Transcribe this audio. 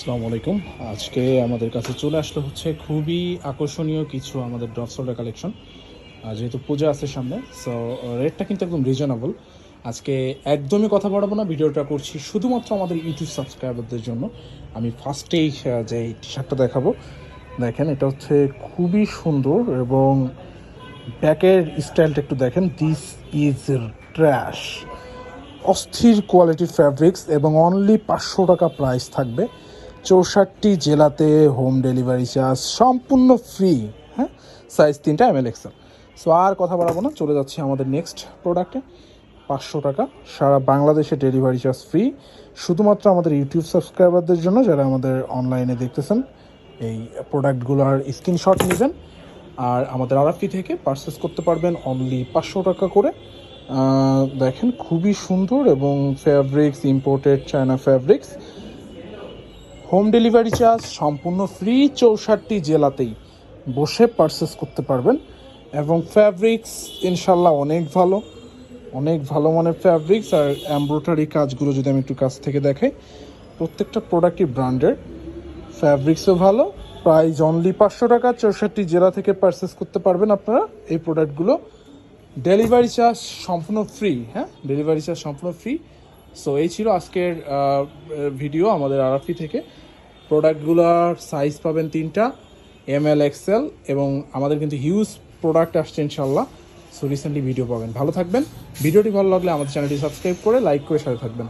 আসসালামু আলাইকুম। আজকে আমাদের কাছে চলে আসলো হচ্ছে খুবই আকর্ষণীয় কিছু আমাদের ড্রপ শোল্ডার কালেকশন। যেহেতু পূজা আছে সামনে, সো রেটটা কিন্তু একদম রিজনেবল। আজকে একদমই কথা বাড়াবো না, ভিডিওটা করছি শুধুমাত্র আমাদের ইউটিউব সাবস্ক্রাইবারদের জন্য। আমি ফার্স্টেই যে টি শার্টটা দেখাবো, দেখেন এটা হচ্ছে খুবই সুন্দর এবং ব্যাকের স্টাইলটা একটু দেখেন। দিস ইজ ট্র্যাশ, অস্থির কোয়ালিটির ফ্যাব্রিক্স এবং অনলি 500 টাকা প্রাইস থাকবে। 64 জেলাতে হোম ডেলিভারি চার্জ সম্পূর্ণ ফ্রি। হ্যাঁ, সাইজ 3টা ML XL। সো আর কথা বাড়াবো না, চলে যাচ্ছি আমাদের নেক্সট প্রোডাক্টে। 500 টাকা সারা বাংলাদেশে ডেলিভারি চার্জ ফ্রি, শুধুমাত্র আমাদের ইউটিউব সাবস্ক্রাইবারদের জন্য যারা আমাদের অনলাইনে দেখতেছেন। এই প্রোডাক্টগুলোর স্ক্রিনশট নেবেন আর আমাদের আরাফি থেকে পারচেস করতে পারবেন অনলি 500 টাকা করে। দেখেন খুবই সুন্দর এবং fabrics imported China fabrics. Home delivery charge সম্পূর্ণ ফ্রি, 64 জেলাতেই বসে পারচেস করতে পারবেন। এবং ফ্যাব্রিক্স ইনশাল্লাহ অনেক ভালো, অনেক ভালো মানের ফ্যাব্রিক্স। আর এমব্রয়ডারি কাজগুলো যদি আমি একটু কাছ থেকে দেখাই, প্রত্যেকটা প্রোডাক্টই ব্র্যান্ডেড, ফ্যাব্রিক্সও ভালো। প্রাইস অনলি 500 টাকা, 64 জেলা থেকে পারচেস করতে পারবেন আপনারা এই প্রোডাক্টগুলো। ডেলিভারি চার্জ সম্পূর্ণ ফ্রি। হ্যাঁ, ডেলিভারি চার্জ সম্পূর্ণ ফ্রি। সো এই ছিল আজকের ভিডিও আমাদের আরাফি থেকে। প্রোডাক্টগুলোর সাইজ পাবেন 3টা, ML XL, এবং আমাদের কিন্তু হিউজ প্রোডাক্ট আসছে ইনশাল্লাহ। সো রিসেন্টলি ভিডিও পাবেন। ভালো থাকবেন। ভিডিওটি ভালো লাগলে আমাদের চ্যানেলটি সাবস্ক্রাইব করে লাইক করে সাথে থাকবেন।